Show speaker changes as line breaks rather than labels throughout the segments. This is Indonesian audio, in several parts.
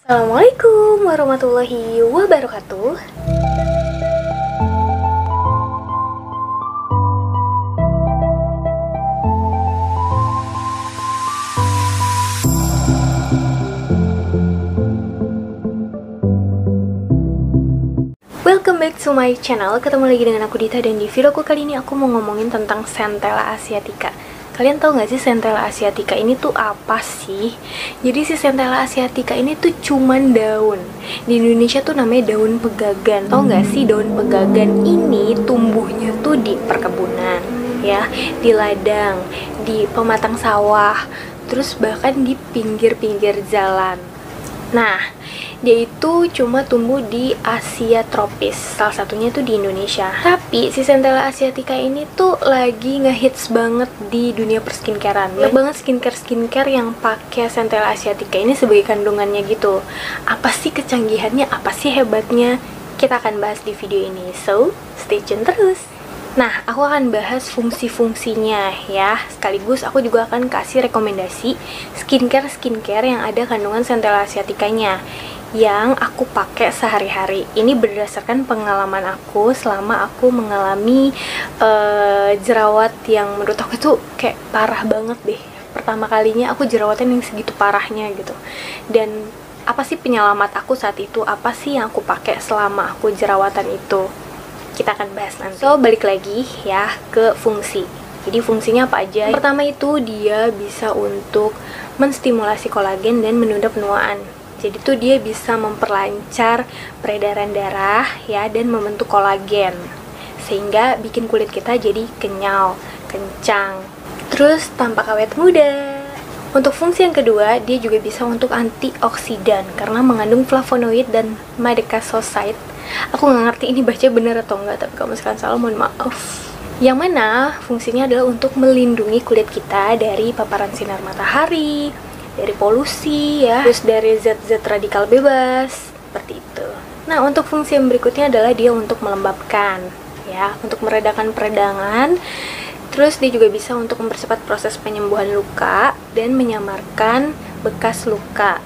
Assalamualaikum warahmatullahi wabarakatuh. Welcome back to my channel. Ketemu lagi dengan aku Dita, dan di videoku kali ini aku mau ngomongin tentang Centella asiatica. Kalian tahu nggak sih Centella asiatica ini tuh apa sih? Jadi si Centella asiatica ini tuh cuman daun. Di Indonesia tuh namanya daun pegagan. Tahu nggak sih daun pegagan ini tumbuhnya tuh di perkebunan, ya, di ladang, di pematang sawah, terus bahkan di pinggir-pinggir jalan. Nah, dia itu cuma tumbuh di Asia tropis, salah satunya tuh di Indonesia. Tapi si Centella asiatica ini tuh lagi ngehits banget di dunia perskincarean. Banyak banget skincare yang pakai Centella asiatica ini sebagai kandungannya gitu. Apa sih kecanggihannya? Apa sih hebatnya? Kita akan bahas di video ini. So, stay tune terus. Nah, aku akan bahas fungsi-fungsinya ya. Sekaligus aku juga akan kasih rekomendasi skincare yang ada kandungan Centella asiaticanya yang aku pakai sehari-hari. Ini berdasarkan pengalaman aku selama aku mengalami jerawat yang menurut aku tuh kayak parah banget deh. Pertama kalinya aku jerawatan yang segitu parahnya gitu. Dan apa sih penyelamat aku saat itu? Apa sih yang aku pakai selama aku jerawatan itu? Kita akan bahas nanti. So, balik lagi ya ke fungsi. Jadi fungsinya apa aja? Yang pertama itu dia bisa untuk menstimulasi kolagen dan menunda penuaan. Jadi tuh dia bisa memperlancar peredaran darah ya, dan membentuk kolagen sehingga bikin kulit kita jadi kenyal, kencang, terus tampak awet muda. Untuk fungsi yang kedua, dia juga bisa untuk antioksidan karena mengandung flavonoid dan madecassoside. Aku nggak ngerti ini baca bener atau enggak, tapi kalau misalkan salah mohon maaf. Yang mana fungsinya adalah untuk melindungi kulit kita dari paparan sinar matahari, dari polusi ya, terus dari zat-zat radikal bebas, seperti itu. Nah, untuk fungsi yang berikutnya adalah dia untuk melembabkan ya, untuk meredakan peradangan. Terus dia juga bisa untuk mempercepat proses penyembuhan luka dan menyamarkan bekas luka.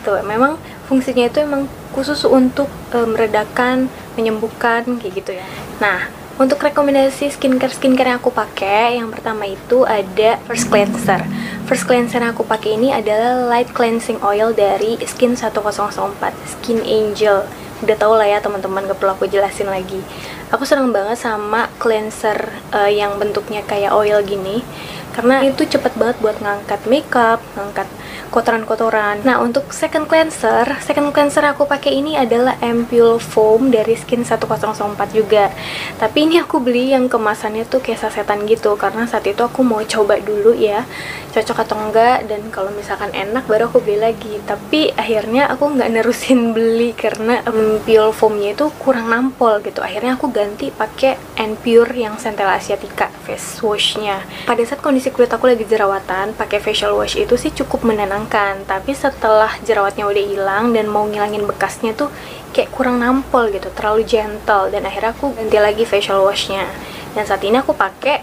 Tuh, memang fungsinya itu emang khusus untuk meredakan, menyembuhkan kayak gitu ya. Nah, untuk rekomendasi skincare yang aku pakai, yang pertama itu ada First Cleanser. First Cleanser yang aku pakai ini adalah Light Cleansing Oil dari Skin 1004, Skin Angel. Udah tau lah ya teman-teman, gak perlu aku jelasin lagi. Aku seneng banget sama cleanser yang bentuknya kayak oil gini, karena itu cepet banget buat ngangkat makeup, ngangkat kotoran-kotoran. Nah, untuk second cleanser aku pakai ini adalah Ampoule Foam dari Skin 1004 juga. Tapi ini aku beli yang kemasannya tuh kayak sasetan gitu, karena saat itu aku mau coba dulu ya, cocok atau enggak, dan kalau misalkan enak baru aku beli lagi. Tapi akhirnya aku nggak nerusin beli karena Ampoule Foamnya itu kurang nampol gitu. Akhirnya aku ganti pakai Pure yang Centella asiatica face washnya. Pada saat kondisi kulit aku lagi jerawatan, pakai facial wash itu sih cukup menenangkan. Tapi setelah jerawatnya udah hilang dan mau ngilangin bekasnya tuh kayak kurang nampol gitu, terlalu gentle, dan akhirnya aku ganti lagi facial washnya. Dan saat ini aku pakai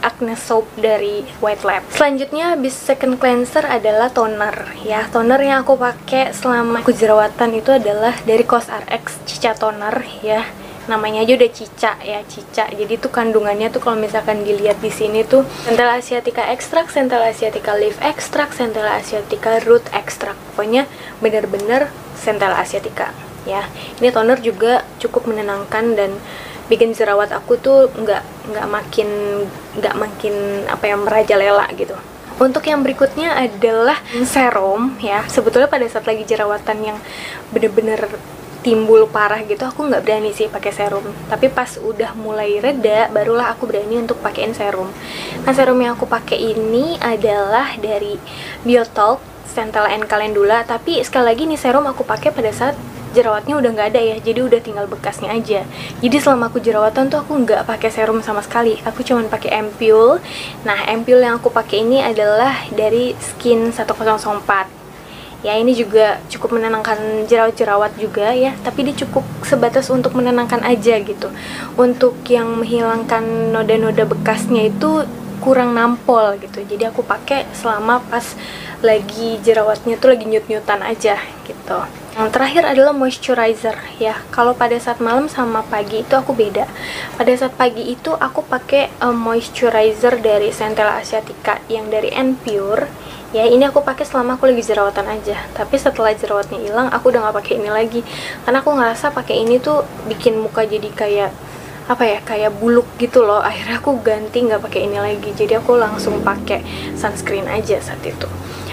Acne Soap dari White Lab. Selanjutnya habis second cleanser adalah toner ya. Toner yang aku pakai selama aku jerawatan itu adalah dari COSRX Cica Toner ya. Namanya aja udah Cica ya, Cica. Jadi tuh kandungannya tuh kalau misalkan dilihat di sini tuh Centella asiatica extract, Centella asiatica leaf extract, Centella asiatica root extract. Pokoknya bener-bener Centella asiatica ya. Ini toner juga cukup menenangkan dan bikin jerawat aku tuh nggak makin apa yang merajalela gitu. Untuk yang berikutnya adalah serum ya. Sebetulnya pada saat lagi jerawatan yang bener-bener timbul parah gitu, aku nggak berani sih pakai serum. Tapi pas udah mulai reda, barulah aku berani untuk pakein serum. Nah, serum yang aku pakai ini adalah dari Biotalk Centella and Calendula. Tapi sekali lagi nih, serum aku pakai pada saat jerawatnya udah nggak ada ya, jadi udah tinggal bekasnya aja. Jadi selama aku jerawatan tuh aku nggak pakai serum sama sekali, aku cuman pakai Ampoule. Nah, Ampoule yang aku pakai ini adalah dari Skin 1004 ya. Ini juga cukup menenangkan jerawat-jerawat juga ya, tapi dia cukup sebatas untuk menenangkan aja gitu. Untuk yang menghilangkan noda-noda bekasnya itu kurang nampol gitu. Jadi aku pakai selama pas lagi jerawatnya tuh lagi nyut-nyutan aja gitu. Yang terakhir adalah moisturizer ya. Kalau pada saat malam sama pagi itu aku beda. Pada saat pagi itu aku pakai moisturizer dari Centella Asiatica yang dari N-Pure. Ya, ini aku pakai selama aku lagi jerawatan aja. Tapi setelah jerawatnya hilang, aku udah nggak pakai ini lagi. Karena aku ngerasa pakai ini tuh bikin muka jadi kayak apa ya, kayak buluk gitu loh. Akhirnya aku ganti nggak pakai ini lagi. Jadi aku langsung pakai sunscreen aja saat itu.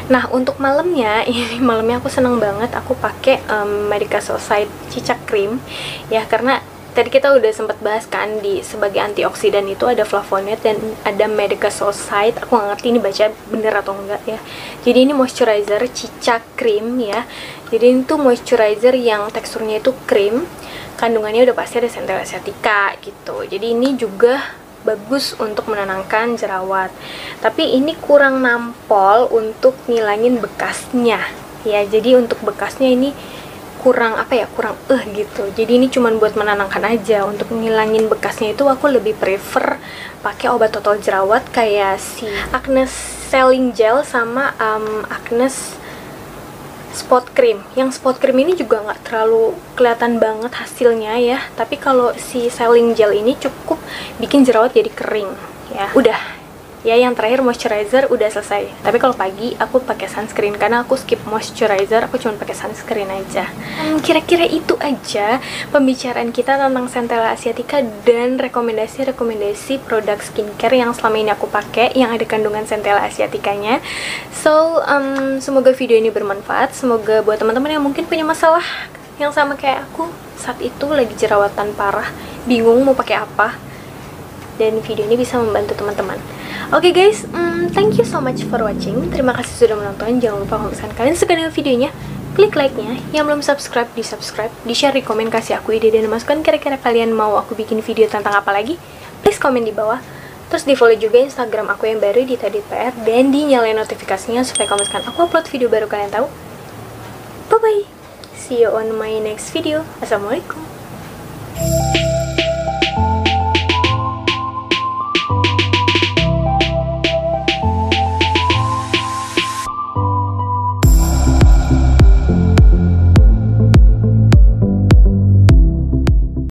Nah, untuk malamnya, ini malamnya aku seneng banget aku pakai Medica Society Cicak Cream ya, karena tadi kita udah sempat bahas kan di sebagai antioksidan itu ada flavonoid dan ada Medica Society. Aku nggak ngerti ini baca bener atau enggak ya. Jadi ini moisturizer Cicak Cream ya. Jadi ini tuh moisturizer yang teksturnya itu krim. Kandungannya udah pasti ada Centella Asiatica gitu. Jadi ini juga bagus untuk menenangkan jerawat. Tapi ini kurang nampol untuk ngilangin bekasnya. Ya, jadi untuk bekasnya ini kurang apa ya, kurang gitu. Jadi ini cuman buat menenangkan aja. Untuk ngilangin bekasnya itu aku lebih prefer pakai obat total jerawat kayak si Agnes Selling Gel sama Agnes Spot Cream. Yang Spot Cream ini juga nggak terlalu kelihatan banget hasilnya ya, tapi kalau si Selling Gel ini cukup bikin jerawat jadi kering ya. Udah ya, yang terakhir moisturizer udah selesai. Tapi kalau pagi aku pakai sunscreen karena aku skip moisturizer, aku cuma pakai sunscreen aja. Kira-kira itu aja pembicaraan kita tentang Centella Asiatica dan rekomendasi-rekomendasi produk skincare yang selama ini aku pakai yang ada kandungan Centella Asiaticanya. So, semoga video ini bermanfaat. Semoga buat teman-teman yang mungkin punya masalah yang sama kayak aku saat itu lagi jerawatan parah, bingung mau pakai apa, dan video ini bisa membantu teman-teman. Oke guys, thank you so much for watching. Terima kasih sudah menonton. Jangan lupa kalau misalkan kalian suka dengan videonya, klik like-nya. Yang belum subscribe, di-subscribe, di-share, di komen, kasih aku ide dan masukan kira-kira kalian mau aku bikin video tentang apa lagi. Please komen di bawah. Terus di-follow juga Instagram aku yang baru di Tadit.pr dan dinyalain notifikasinya supaya kalau misalkan aku upload video baru kalian tahu. Bye-bye. See you on my next video. Assalamualaikum.